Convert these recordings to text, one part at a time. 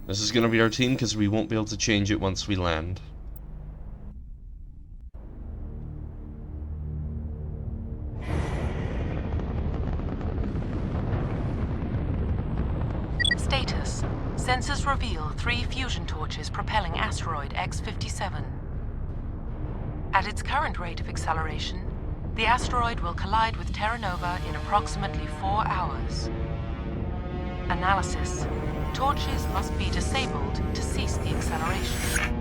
This is gonna be our team because we won't be able to change it once we land. Status. Sensors reveal 3 fusion torches propelling Asteroid X57. At its current rate of acceleration, the asteroid will collide with Terra Nova in approximately 4 hours. Analysis. Torches must be disabled to cease the acceleration.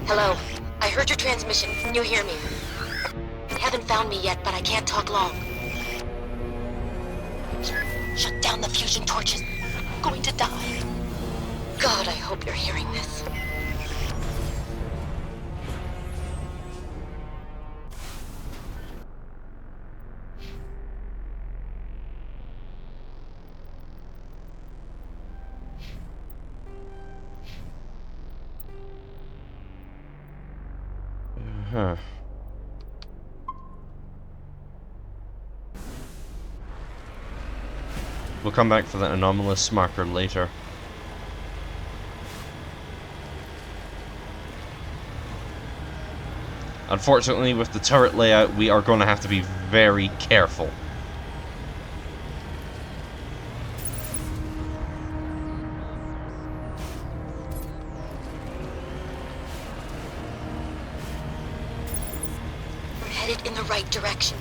Hello. I heard your transmission. Can you hear me? They haven't found me yet, but I can't talk long. Shut down the fusion torches. I'm going to die. God, I hope you're hearing this. Huh. We'll come back for that anomalous marker later. Unfortunately, with the turret layout, we are going to have to be very careful. We're headed in the right direction.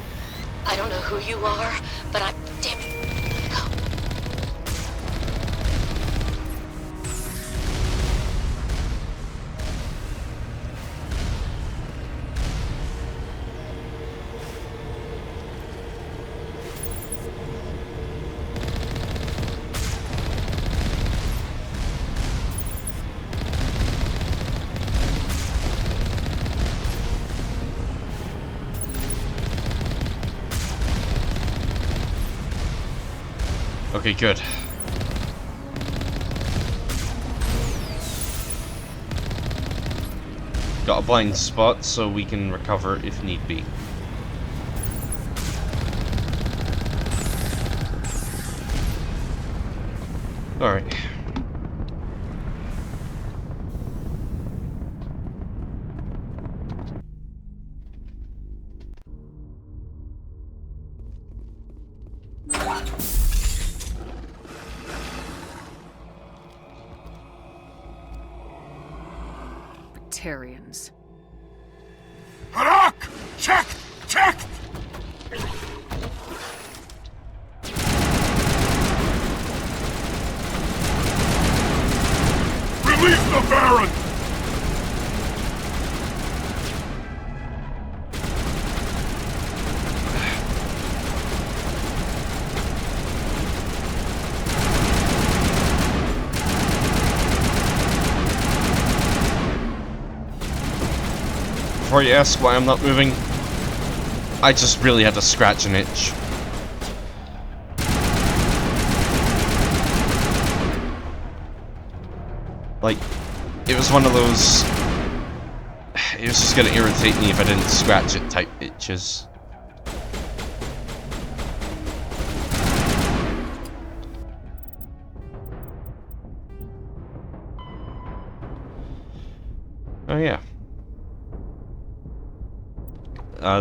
I don't know who you are, but I'm... Damn it. Go. Okay, good. Got a blind spot so we can recover if need be. Alright. Batarians. Harak! Check! Check! Release the Baron! Before you ask why I'm not moving, I just really had to scratch an itch. Like, it was one of those... It was just gonna irritate me if I didn't scratch it type itches. Oh yeah.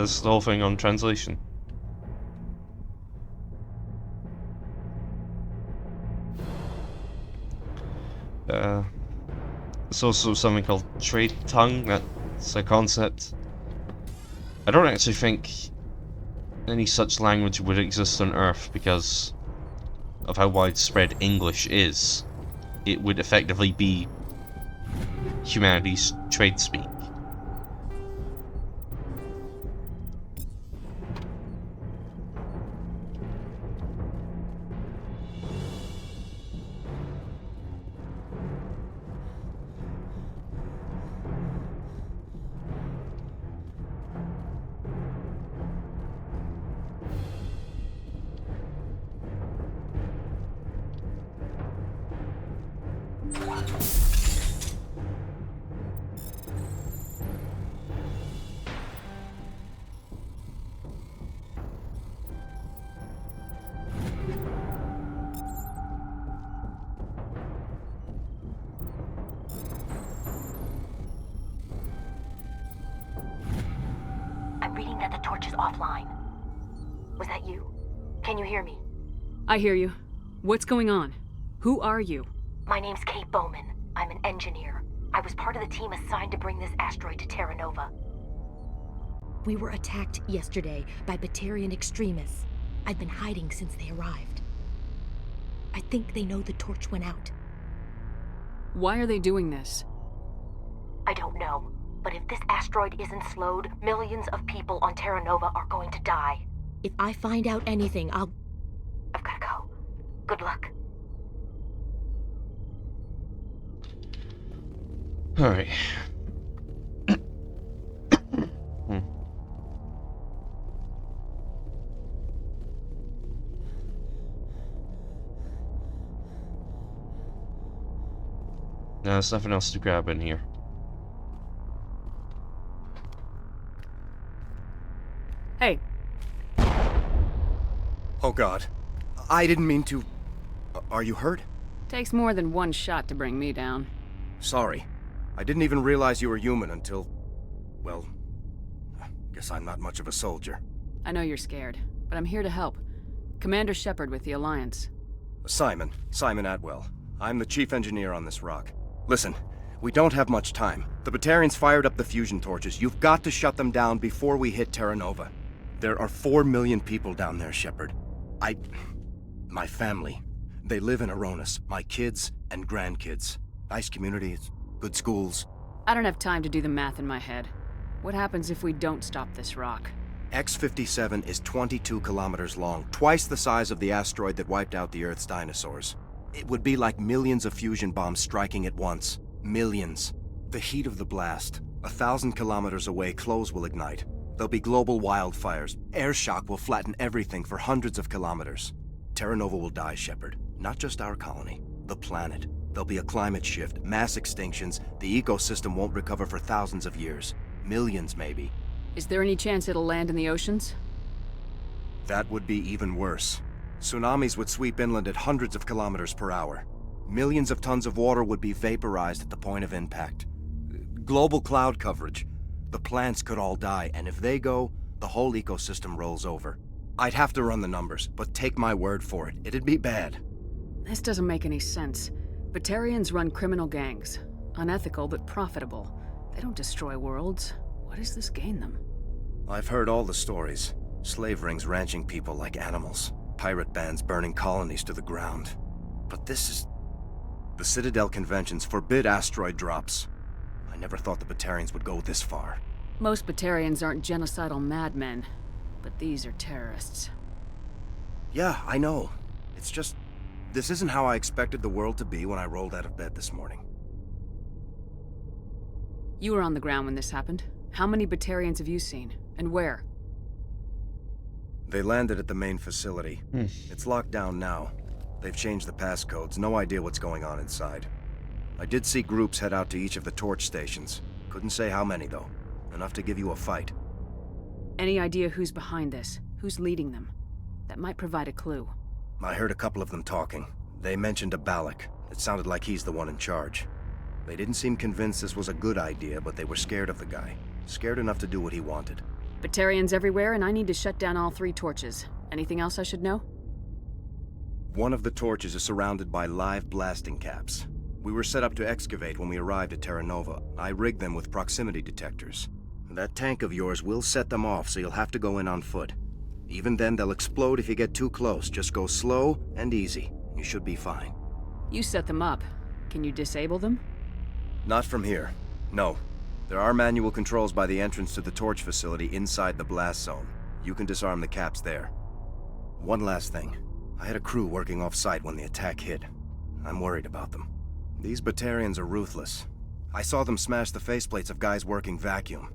This is the whole thing on translation. There's also something called trade tongue, that's a concept. I don't actually think any such language would exist on Earth because of how widespread English is. It would effectively be humanity's trade speak. reading that the torch is offline. Was that you? Can you hear me? I hear you. What's going on? Who are you? My name's Kate Bowman. I'm an engineer. I was part of the team assigned to bring this asteroid to Terra Nova. We were attacked yesterday by Batarian extremists. I've been hiding since they arrived. I think they know the torch went out. Why are they doing this? I don't know, but if this asteroid isn't slowed, millions of people on Terra Nova are going to die. If I find out anything, I've gotta go. Good luck. Alright. No, there's nothing else to grab in here. Hey, Oh God. I didn't mean to... Are you hurt? takes more than one shot to bring me down. Sorry. I didn't even realize you were human until... Well... Guess I'm not much of a soldier. I know you're scared, but I'm here to help. Commander Shepard with the Alliance. Simon Atwell. I'm the chief engineer on this rock. Listen, we don't have much time. The Batarians fired up the fusion torches. You've got to shut them down before we hit Terra Nova. There are 4 million people down there, Shepard. My family. They live in Aronis. My kids and grandkids. Nice communities, good schools. I don't have time to do the math in my head. What happens if we don't stop this rock? X57 is 22 kilometers long, twice the size of the asteroid that wiped out the Earth's dinosaurs. It would be like millions of fusion bombs striking at once. Millions. The heat of the blast. 1,000 kilometers away, clothes will ignite. There'll be global wildfires. Air shock will flatten everything for hundreds of kilometers. Terra Nova will die, Shepard. Not just our colony. The planet. There'll be a climate shift, mass extinctions. The ecosystem won't recover for thousands of years. Millions, maybe. Is there any chance it'll land in the oceans? That would be even worse. Tsunamis would sweep inland at hundreds of kilometers per hour. Millions of tons of water would be vaporized at the point of impact. Global cloud coverage. The plants could all die, and if they go, the whole ecosystem rolls over. I'd have to run the numbers, but take my word for it. It'd be bad. This doesn't make any sense. Batarians run criminal gangs. Unethical, but profitable. They don't destroy worlds. What does this gain them? I've heard all the stories. Slave rings ranching people like animals. Pirate bands burning colonies to the ground. But this is... The Citadel conventions forbid asteroid drops. I never thought the Batarians would go this far. Most Batarians aren't genocidal madmen, but these are terrorists. Yeah, I know. It's just... This isn't how I expected the world to be when I rolled out of bed this morning. You were on the ground when this happened. How many Batarians have you seen? And where? They landed at the main facility. It's locked down now. They've changed the passcodes. No idea what's going on inside. I did see groups head out to each of the torch stations. Couldn't say how many, though. Enough to give you a fight. Any idea who's behind this? Who's leading them? That might provide a clue. I heard a couple of them talking. They mentioned a Balak. It sounded like he's the one in charge. They didn't seem convinced this was a good idea, but they were scared of the guy. Scared enough to do what he wanted. Batarians everywhere, and I need to shut down all 3 torches. Anything else I should know? One of the torches is surrounded by live blasting caps. We were set up to excavate when we arrived at Terra Nova. I rigged them with proximity detectors. That tank of yours will set them off, so you'll have to go in on foot. Even then, they'll explode if you get too close. Just go slow and easy. You should be fine. You set them up. Can you disable them? Not from here. No. There are manual controls by the entrance to the torch facility inside the blast zone. You can disarm the caps there. One last thing. I had a crew working off-site when the attack hit. I'm worried about them. These Batarians are ruthless. I saw them smash the faceplates of guys working vacuum.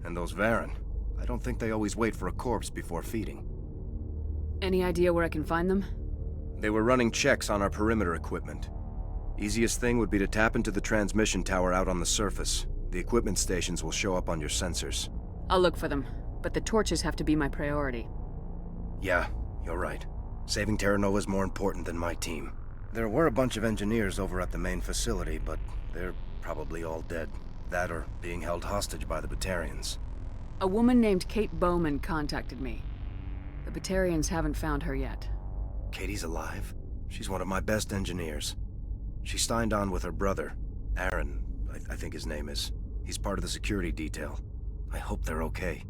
And those Varen, I don't think they always wait for a corpse before feeding. Any idea where I can find them? They were running checks on our perimeter equipment. Easiest thing would be to tap into the transmission tower out on the surface. The equipment stations will show up on your sensors. I'll look for them, but the torches have to be my priority. Yeah, you're right. Saving Terra Nova is more important than my team. There were a bunch of engineers over at the main facility, but they're probably all dead. That or being held hostage by the Batarians. A woman named Kate Bowman contacted me. The Batarians haven't found her yet. Katie's alive? She's one of my best engineers. She signed on with her brother, Aaron, I think his name is. He's part of the security detail. I hope they're okay.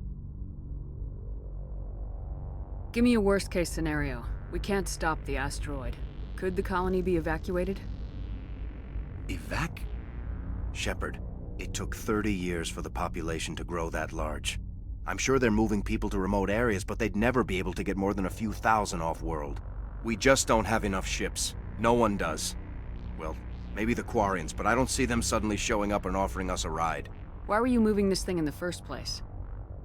Give me a worst-case scenario. We can't stop the asteroid. Could the colony be evacuated? Shepard, it took 30 years for the population to grow that large. I'm sure they're moving people to remote areas, but they'd never be able to get more than a few thousand off-world. We just don't have enough ships. No one does. Well, maybe the Quarians, but I don't see them suddenly showing up and offering us a ride. Why were you moving this thing in the first place?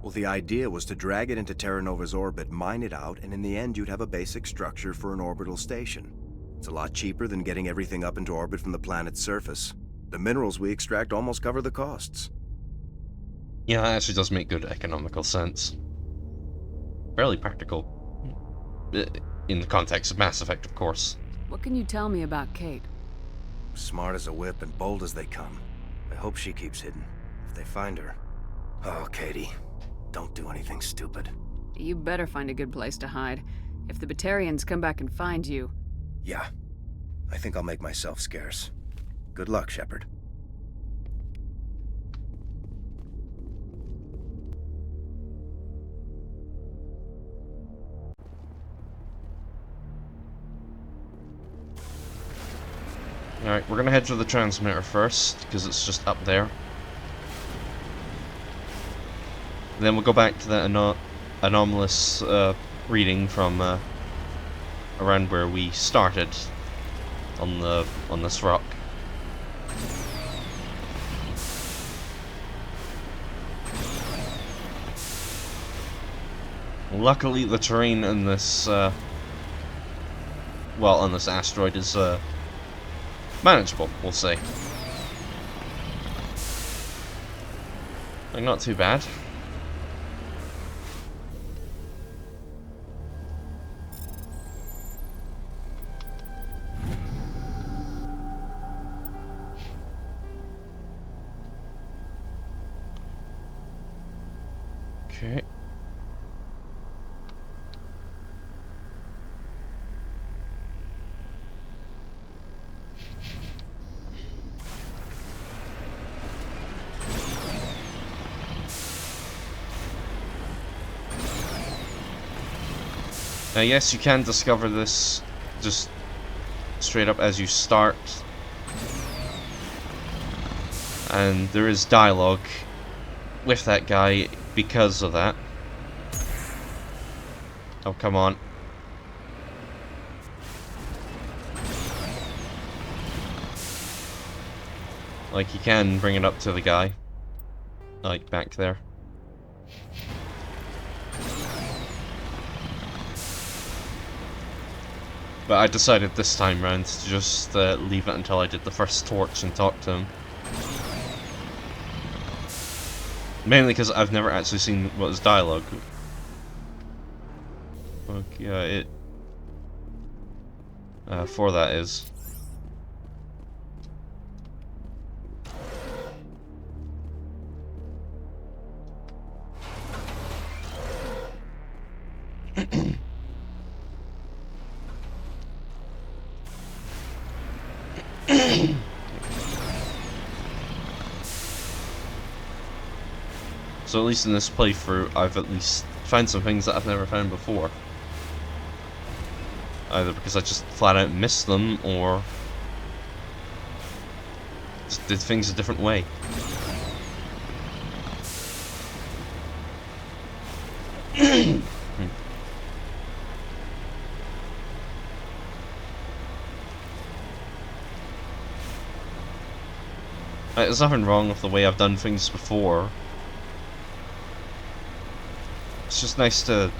Well, the idea was to drag it into Terra Nova's orbit, mine it out, and in the end you'd have a basic structure for an orbital station. It's a lot cheaper than getting everything up into orbit from the planet's surface. The minerals we extract almost cover the costs. Yeah, that actually does make good economical sense. Fairly practical. In the context of Mass Effect, of course. What can you tell me about Kate? Smart as a whip and bold as they come. I hope she keeps hidden. If they find her... Oh, Katie. Don't do anything stupid. You better find a good place to hide. If the Batarians come back and find you... Yeah. I think I'll make myself scarce. Good luck, Shepard. Alright, we're gonna head for the transmitter first, because it's just up there. Then we'll go back to that anomalous reading from around where we started on this rock. Luckily, the terrain in this on this asteroid is manageable, we'll say. Like, not too bad. Okay. Now, yes, you can discover this just straight up as you start. And there is dialogue with that guy because of that. Oh, come on. Like, you can bring it up to the guy. Like, back there. But I decided this time round to just leave it until I did the first torch and talk to him. Mainly because I've never actually seen what his dialogue. Okay, for that is. So at least in this playthrough, I've at least found some things that I've never found before. Either because I just flat out missed them, or just did things a different way. There's nothing wrong with the way I've done things before. It's just nice to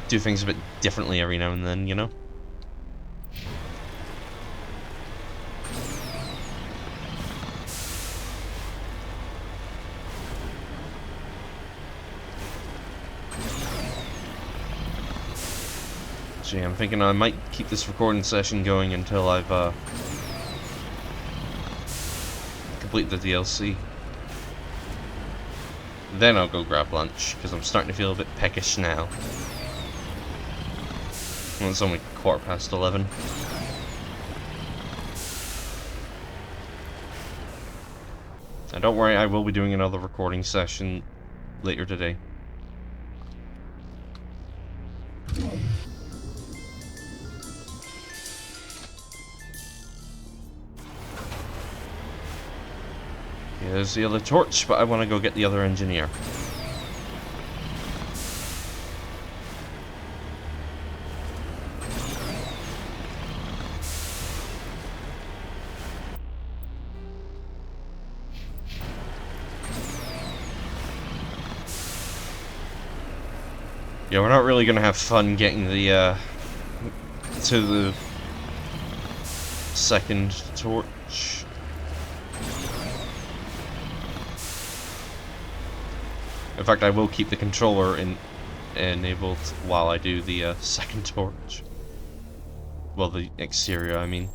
do things a bit differently every now and then, you know? Gee, I'm thinking I might keep this recording session going until I've complete the DLC. Then I'll go grab lunch, because I'm starting to feel a bit peckish now. Well, it's only 11:15. And don't worry, I will be doing another recording session later today. Here's the other torch, but I want to go get the other engineer. Yeah, we're not really gonna have fun getting the to the second torch. In fact, I will keep the controller enabled while I do the second torch. Well, the exterior, I mean.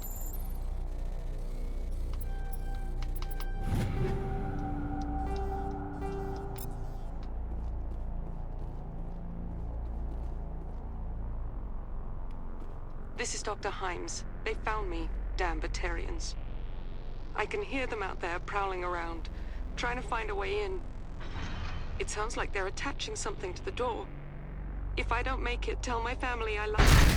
This is Dr. Himes. They found me, damn Batarians. I can hear them out there prowling around, trying to find a way in. It sounds like they're attaching something to the door. If I don't make it, tell my family I love them.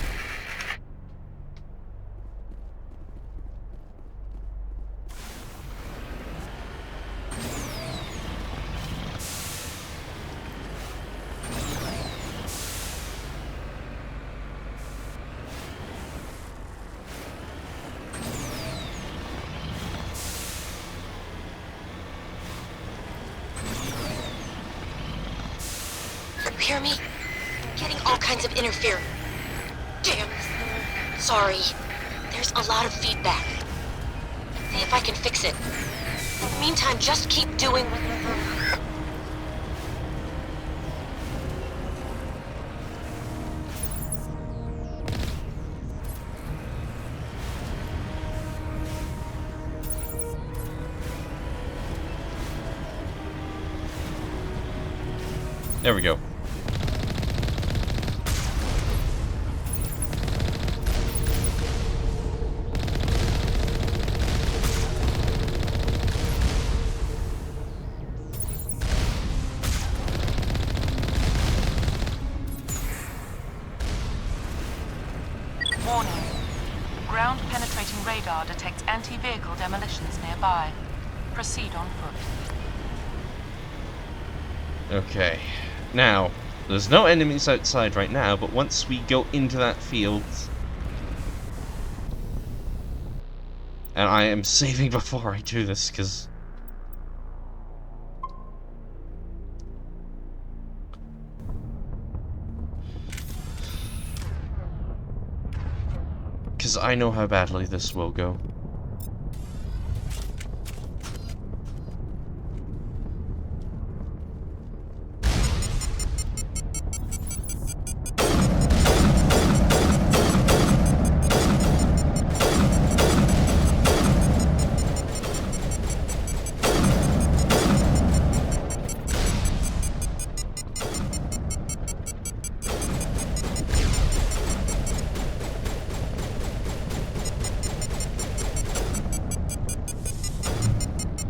You hear me? Getting all kinds of interference. Damn. Sorry. There's a lot of feedback. See if I can fix it. In the meantime, just keep doing what you're doing. There we go. Warning. Ground-penetrating radar detects anti-vehicle demolitions nearby. Proceed on foot. Okay. Now, there's no enemies outside right now, but once we go into that field... And I am saving before I do this, because... Because I know how badly this will go.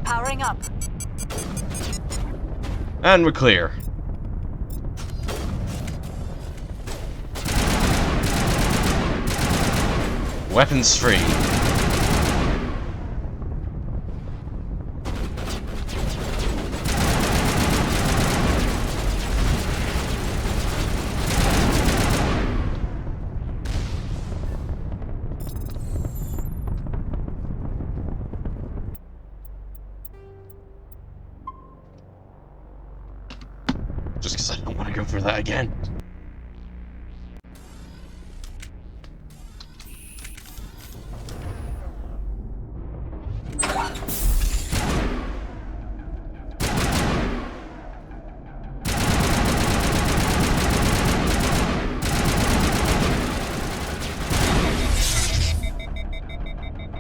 Powering up. And we're clear. Weapons free. Just because I don't want to go through that again.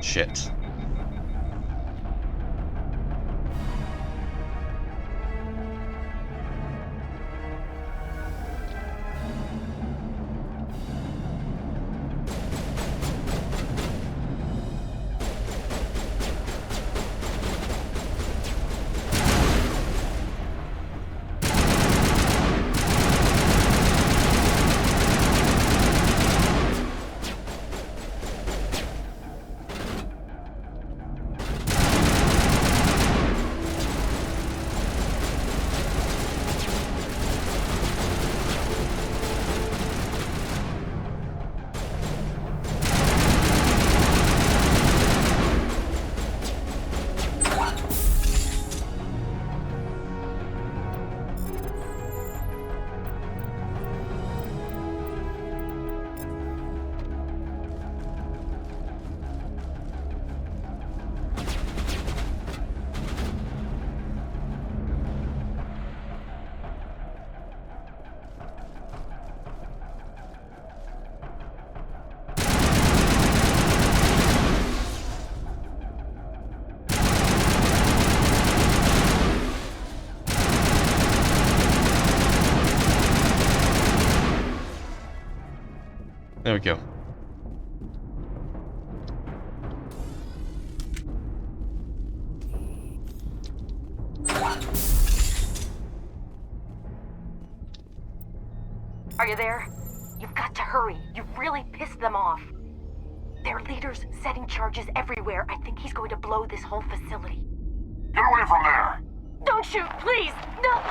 Shit. There we go. Are you there? You've got to hurry. You've really pissed them off. Their leader's setting charges everywhere. I think he's going to blow this whole facility. Get away from there! Don't shoot, please! No!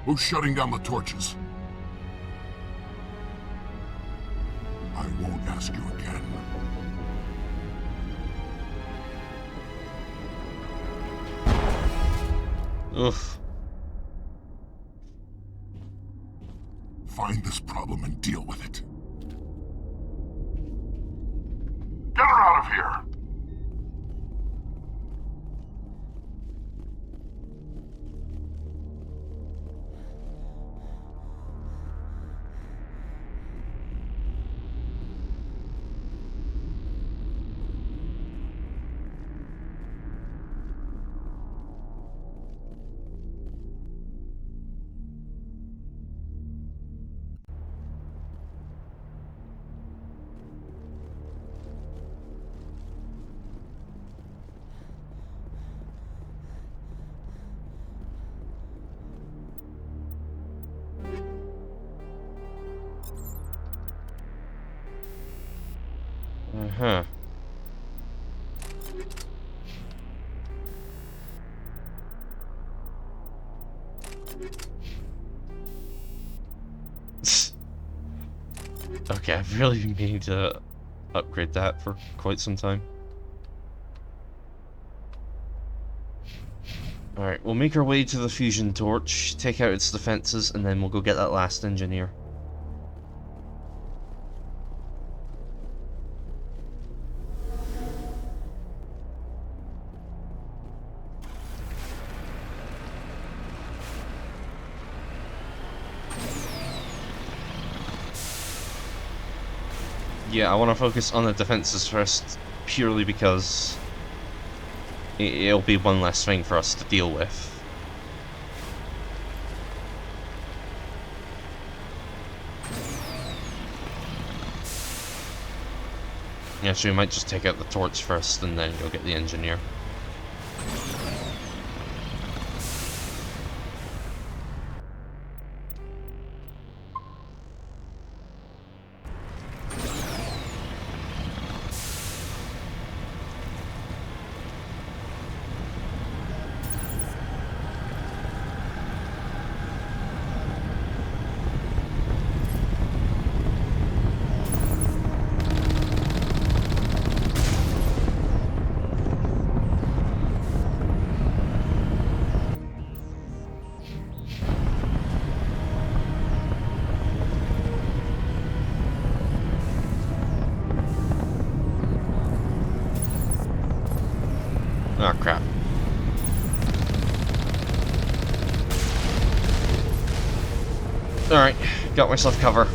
Who's shutting down the torches? I won't ask you again. Oof. Find this problem and deal with it. Get her out of here! Uh-huh. Okay, I've really been meaning to upgrade that for quite some time. Alright, we'll make our way to the fusion torch, take out its defenses, and then we'll go get that last engineer. Yeah, I want to focus on the defenses first, purely because it'll be one less thing for us to deal with. Yeah, so we might just take out the torch first and then go get the engineer. Oh crap. Alright, got myself cover.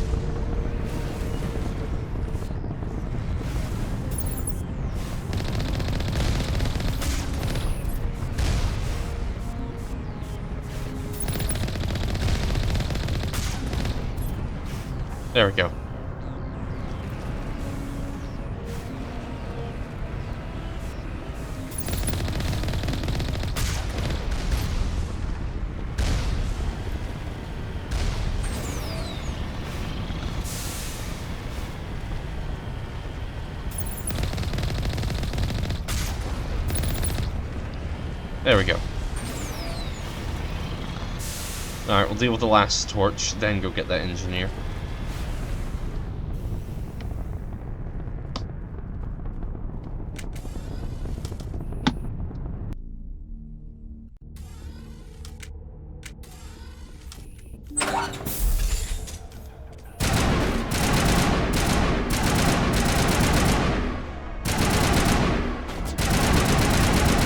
There we go. There we go. Alright, we'll deal with the last torch, then go get that engineer.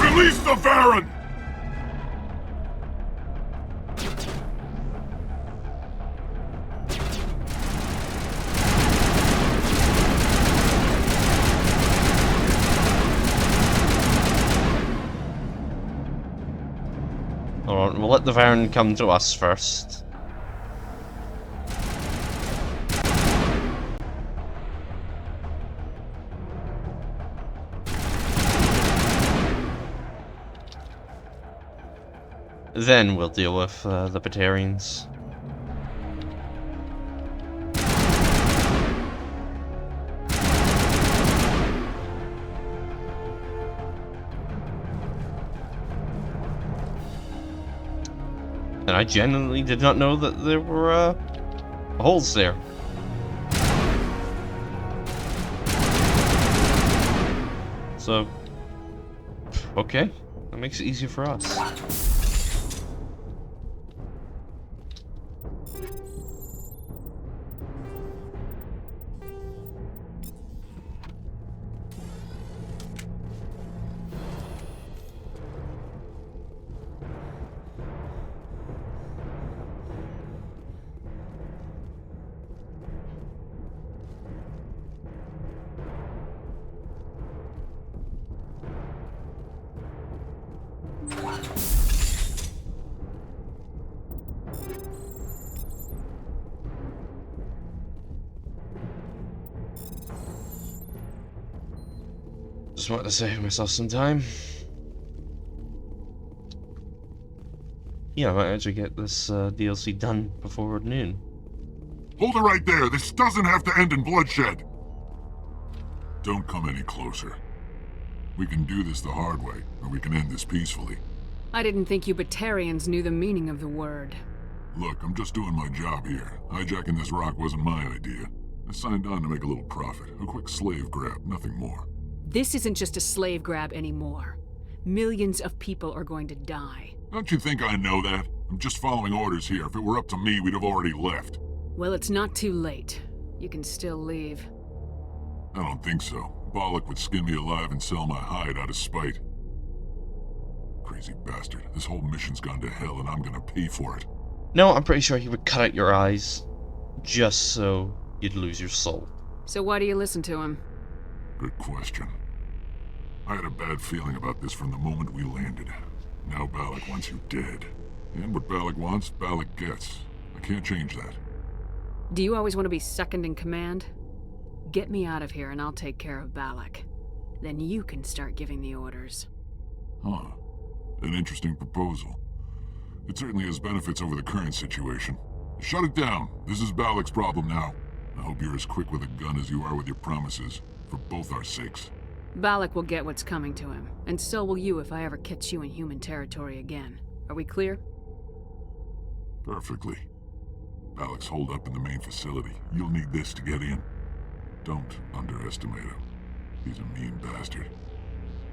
Release the Baron! let the Varen come to us first. Then we'll deal with the Batarians. And I genuinely did not know that there were holes there. So, okay, that makes it easier for us. Just wanted to save myself some time. Yeah, I might actually get this DLC done before noon. Hold it right there. This doesn't have to end in bloodshed. Don't come any closer. We can do this the hard way, or we can end this peacefully. I didn't think you Batarians knew the meaning of the word. Look, I'm just doing my job here. Hijacking this rock wasn't my idea. I signed on to make a little profit. A quick slave grab, nothing more. This isn't just a slave grab anymore. Millions of people are going to die. Don't you think I know that? I'm just following orders here. If it were up to me, we'd have already left. Well, it's not too late. You can still leave. I don't think so. Bollock would skin me alive and sell my hide out of spite. Crazy bastard. This whole mission's gone to hell and I'm gonna pay for it. No, I'm pretty sure he would cut out your eyes just so you'd lose your soul. So why do you listen to him? Good question. I had a bad feeling about this from the moment we landed. Now Bollock wants you dead. And what Bollock wants, Bollock gets. I can't change that. Do you always want to be second in command? Get me out of here and I'll take care of Balak. Then you can start giving the orders. Huh. An interesting proposal. It certainly has benefits over the current situation. Shut it down. This is Balak's problem now. I hope you're as quick with a gun as you are with your promises. For both our sakes. Balak will get what's coming to him, and so will you if I ever catch you in human territory again. Are we clear? Perfectly. Balak's holed up in the main facility. You'll need this to get in. Don't underestimate him. He's a mean bastard.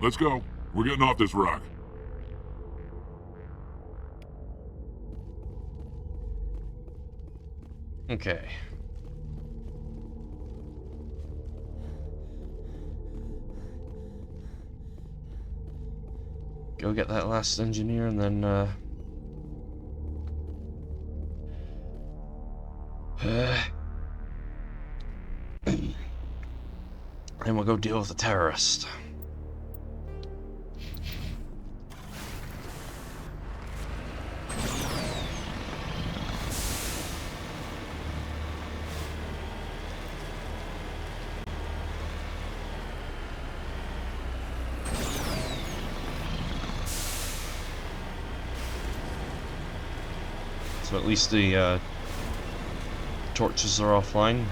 Let's go. We're getting off this rock. Okay. Go get that last engineer and then, and we'll go deal with the terrorist. So at least the torches are offline.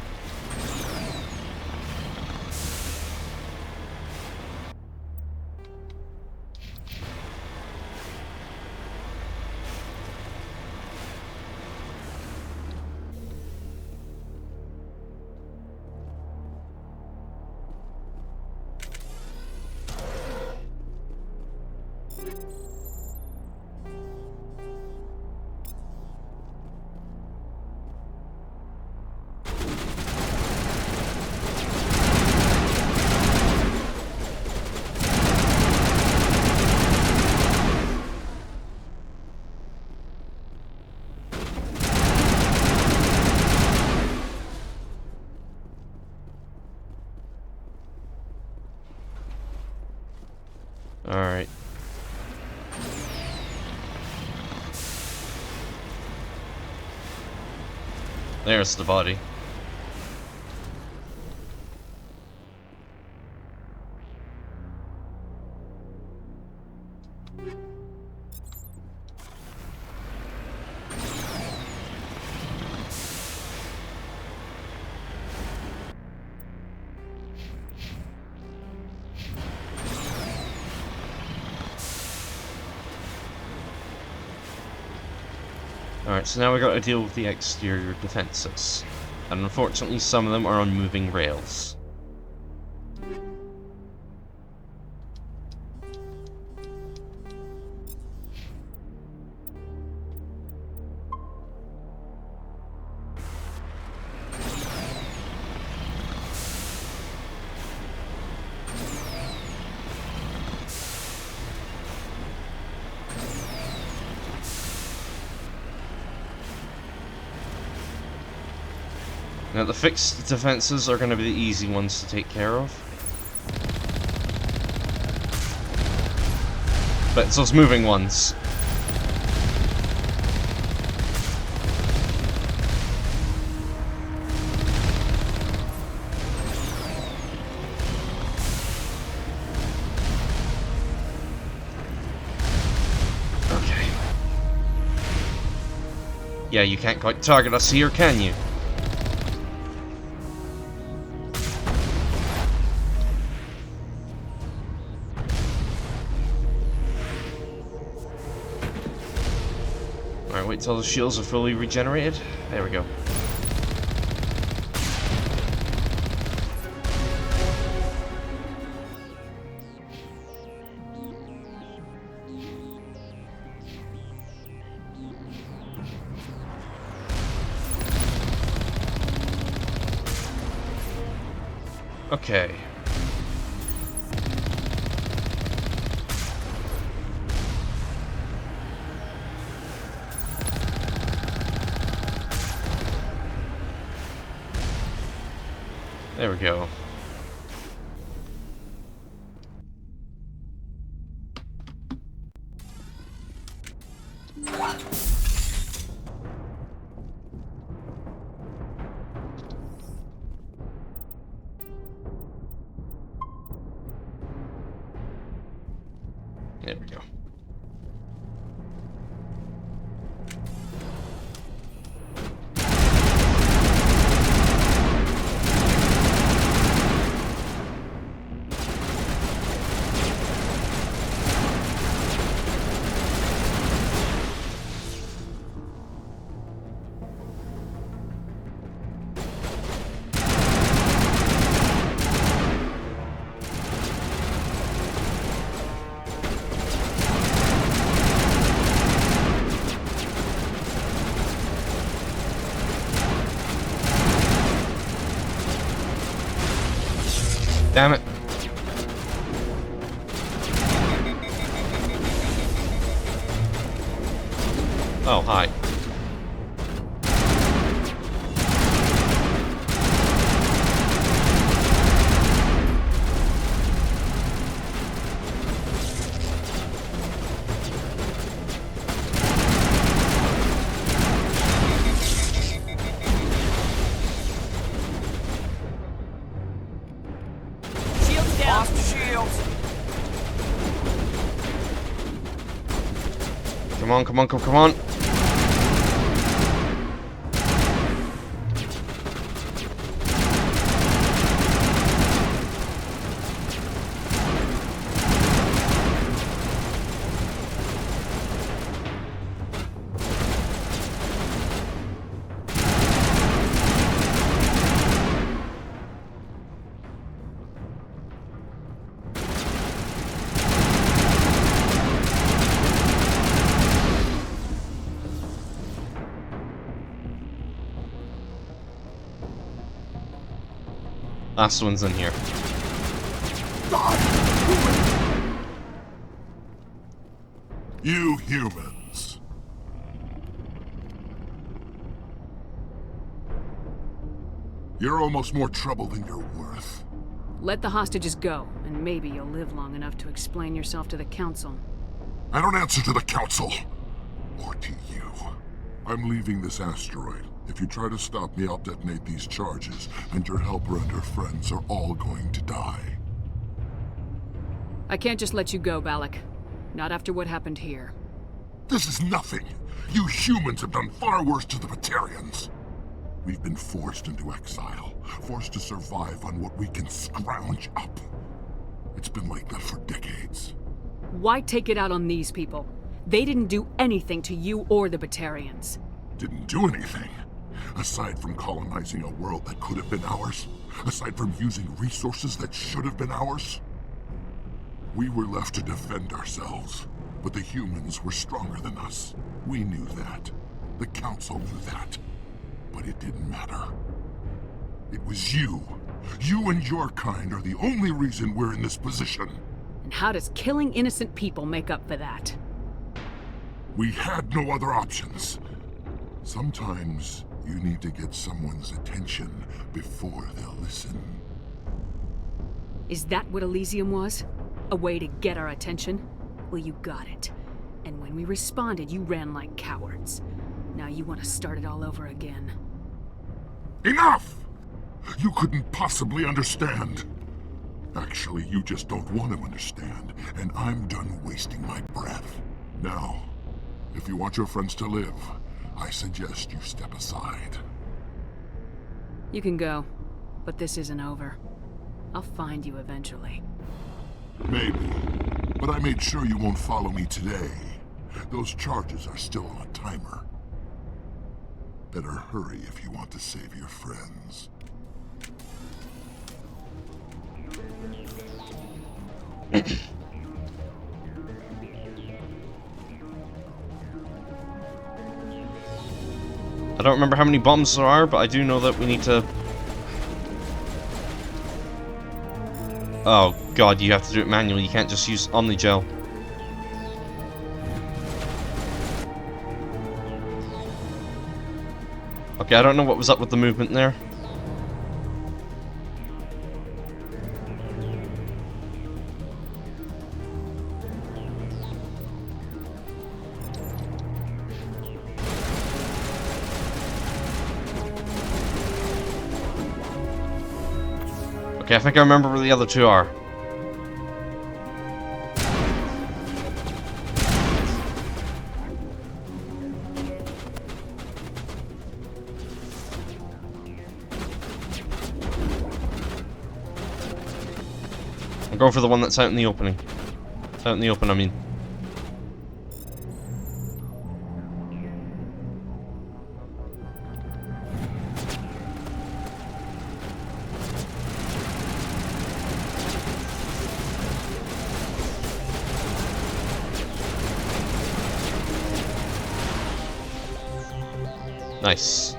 Alright. There's the body. Alright, so now we got to deal with the exterior defenses. And unfortunately some of them are on moving rails. Now the fixed defenses are going to be the easy ones to take care of. But it's those moving ones. Okay. Yeah, you can't quite target us here, can you? Wait till the shields are fully regenerated. There we go. Okay. There we go. There we go. Damn it. Oh, hi. Come on, come on, come on. Last one's in here. You humans. You're almost more trouble than you're worth. Let the hostages go, and maybe you'll live long enough to explain yourself to the Council. I don't answer to the Council. Or to you. I'm leaving this asteroid. If you try to stop me, I'll detonate these charges, and your helper and her friends are all going to die. I can't just let you go, Balak. Not after what happened here. This is nothing! You humans have done far worse to the Batarians! We've been forced into exile, forced to survive on what we can scrounge up. It's been like that for decades. Why take it out on these people? They didn't do anything to you or the Batarians. Didn't do anything. Aside from colonizing a world that could have been ours, aside from using resources that should have been ours, we were left to defend ourselves. But the humans were stronger than us. We knew that. The Council knew that. But it didn't matter. It was you. You and your kind are the only reason we're in this position. And how does killing innocent people make up for that? We had no other options. Sometimes you need to get someone's attention before they'll listen. Is that what Elysium was? A way to get our attention? Well, you got it. And when we responded, you ran like cowards. Now you want to start it all over again. Enough! You couldn't possibly understand. Actually, you just don't want to understand, and I'm done wasting my breath. Now, if you want your friends to live, I suggest you step aside. You can go, but this isn't over. I'll find you eventually. Maybe, but I made sure you won't follow me today. Those charges are still on a timer. Better hurry if you want to save your friends. I don't remember how many bombs there are, but I do know that we need to... Oh god, you have to do it manually, you can't just use Omnigel. Okay, I don't know what was up with the movement there. Okay, I think I remember where the other two are. I'm going for the one that's out in the opening. Out in the open, I mean. Nice.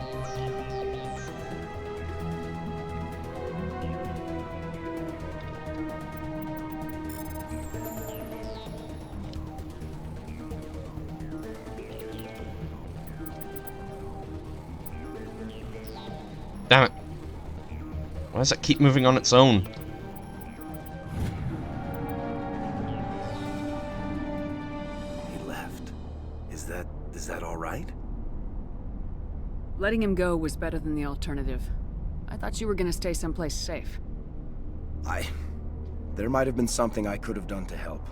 Damn it. Why does it keep moving on its own? He left. Is that all right? Letting him go was better than the alternative. I thought you were gonna stay someplace safe. There might have been something I could have done to help.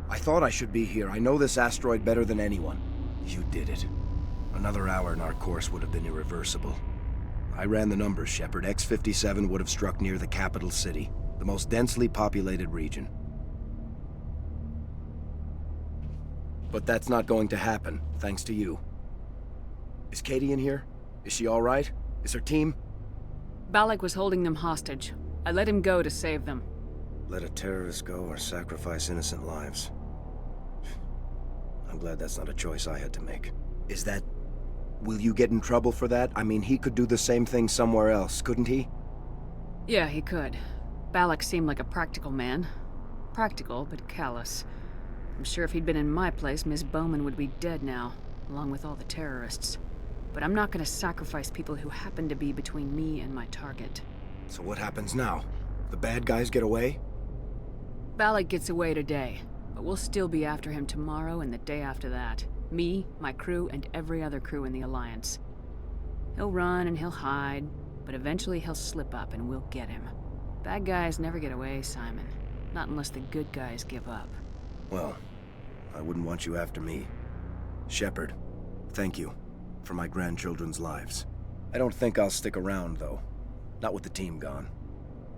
I thought I should be here. I know this asteroid better than anyone. You did it. Another hour and our course would have been irreversible. I ran the numbers, Shepard. X57 would have struck near the capital city, the most densely populated region. But that's not going to happen, thanks to you. Is Katie in here? Is she all right? Is her team? Balak was holding them hostage. I let him go to save them. Let a terrorist go or sacrifice innocent lives. I'm glad that's not a choice I had to make. Is that... Will you get in trouble for that? I mean, he could do the same thing somewhere else, couldn't he? Yeah, he could. Balak seemed like a practical man. Practical, but callous. I'm sure if he'd been in my place, Miss Bowman would be dead now, along with all the terrorists. But I'm not gonna sacrifice people who happen to be between me and my target. So what happens now? The bad guys get away? Balak gets away today, but we'll still be after him tomorrow and the day after that. Me, my crew, and every other crew in the Alliance. He'll run and he'll hide, but eventually he'll slip up and we'll get him. Bad guys never get away, Simon. Not unless the good guys give up. Well, I wouldn't want you after me. Shepard, thank you for my grandchildren's lives. I don't think I'll stick around, though. Not with the team gone.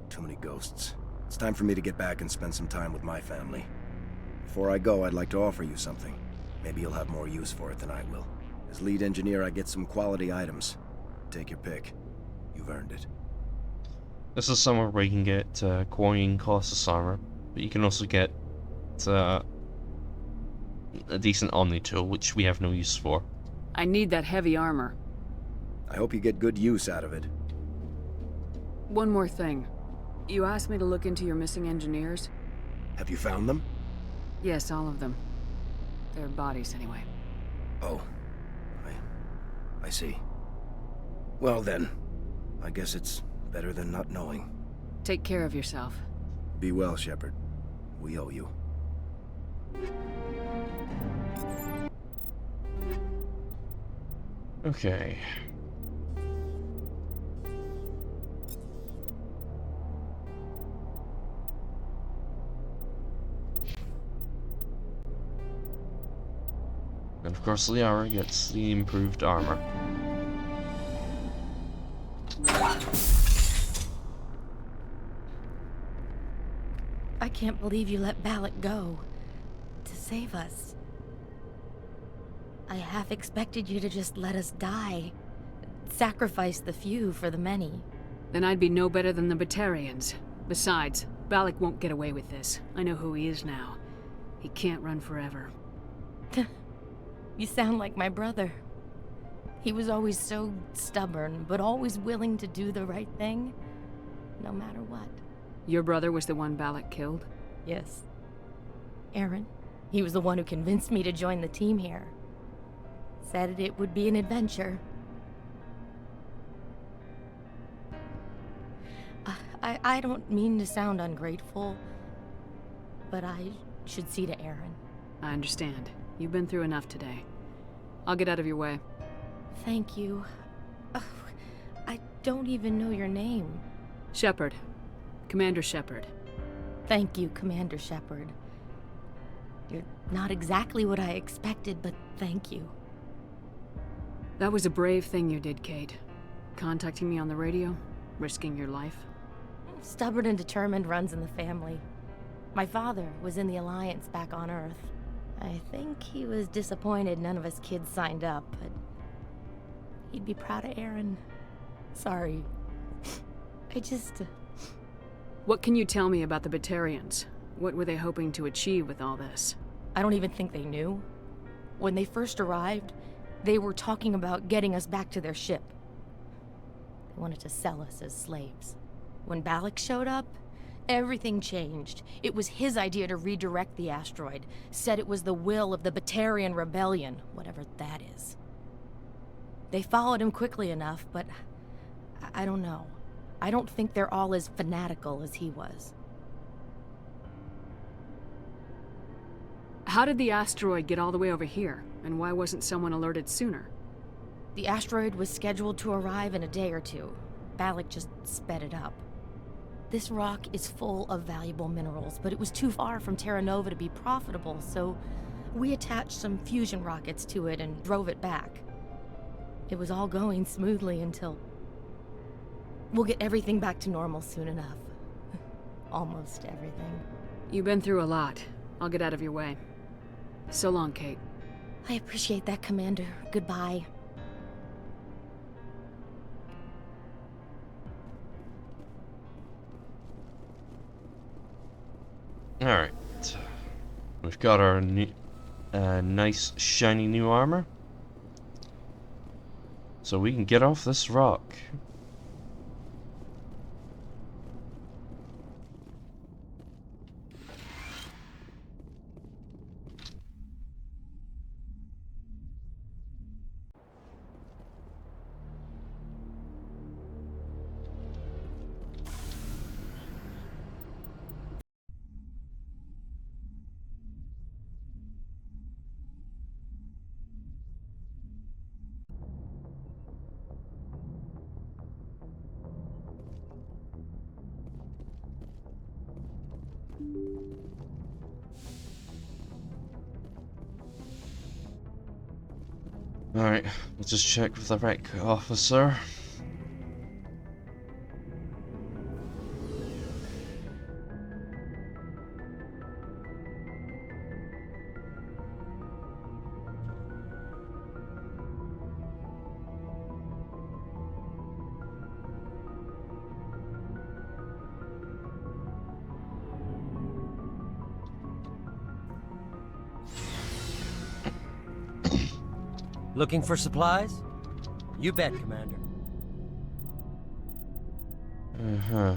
Too many ghosts. It's time for me to get back and spend some time with my family. Before I go, I'd like to offer you something. Maybe you'll have more use for it than I will. As lead engineer, I get some quality items. Take your pick. You've earned it. This is somewhere where you can get quarrying Colossus armor, but you can also get a decent Omni tool, which we have no use for. I need that heavy armor. I hope you get good use out of it. One more thing. You asked me to look into your missing engineers? Have you found them? Yes, all of them. Their bodies, anyway. Oh. I see. Well then, I guess it's better than not knowing. Take care of yourself. Be well, Shepard. We owe you. Okay. And of course Liara gets the improved armor. I can't believe you let Balak go. To save us. I half expected you to just let us die. Sacrifice the few for the many. Then I'd be no better than the Batarians. Besides, Balak won't get away with this. I know who he is now. He can't run forever. You sound like my brother. He was always so stubborn, but always willing to do the right thing, no matter what. Your brother was the one Balak killed? Yes. Aaron. He was the one who convinced me to join the team here. Said it would be an adventure. I don't mean to sound ungrateful, but I should see to Aaron. I understand. You've been through enough today. I'll get out of your way. Thank you. Oh, I don't even know your name. Shepard. Commander Shepard. Thank you, Commander Shepard. You're not exactly what I expected, but thank you. That was a brave thing you did, Kate. Contacting me on the radio, risking your life. Stubborn and determined runs in the family. My father was in the Alliance back on Earth. I think he was disappointed none of us kids signed up, but he'd be proud of Aaron. Sorry. What can you tell me about the Batarians? What were they hoping to achieve with all this? I don't even think they knew. When they first arrived, they were talking about getting us back to their ship. They wanted to sell us as slaves. When Balak showed up, everything changed. It was his idea to redirect the asteroid. Said it was the will of the Batarian Rebellion, whatever that is. They followed him quickly enough, but I don't know. I don't think they're all as fanatical as he was. How did the asteroid get all the way over here? And why wasn't someone alerted sooner? The asteroid was scheduled to arrive in a day or two. Balak just sped it up. This rock is full of valuable minerals, but it was too far from Terra Nova to be profitable, so we attached some fusion rockets to it and drove it back. It was all going smoothly until... We'll get everything back to normal soon enough. Almost everything. You've been through a lot. I'll get out of your way. So long, Kate. I appreciate that, Commander. Goodbye. Alright. We've got our new, nice, shiny new armor. So we can get off this rock. Alright, we'll just check with the rec officer. Looking for supplies? You bet, Commander. Uh-huh.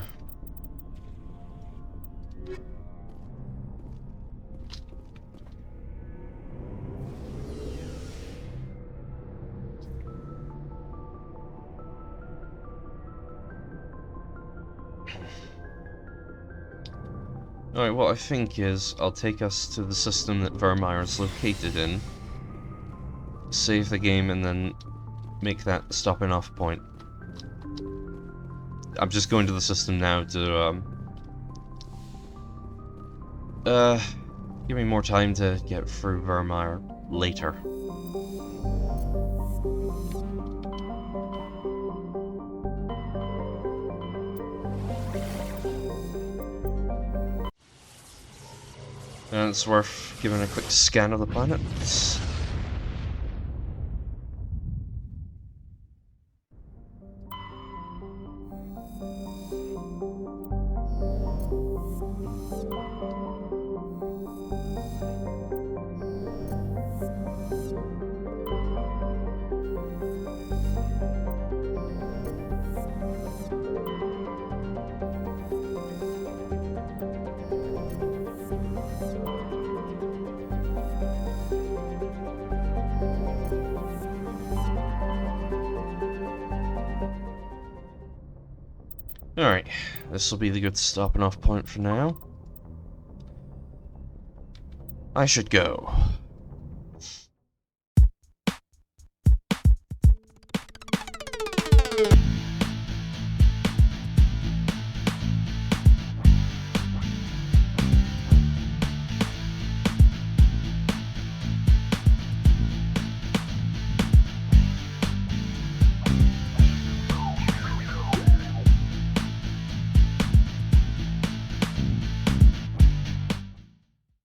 Alright, what I think is, I'll take us to the system that Vermeer is located in, save the game, and then make that the stopping off point. I'm just going to the system now to, give me more time to get through Vermeer later. And it's worth giving a quick scan of the planet. Alright, this will be the good stopping off point for now. I should go.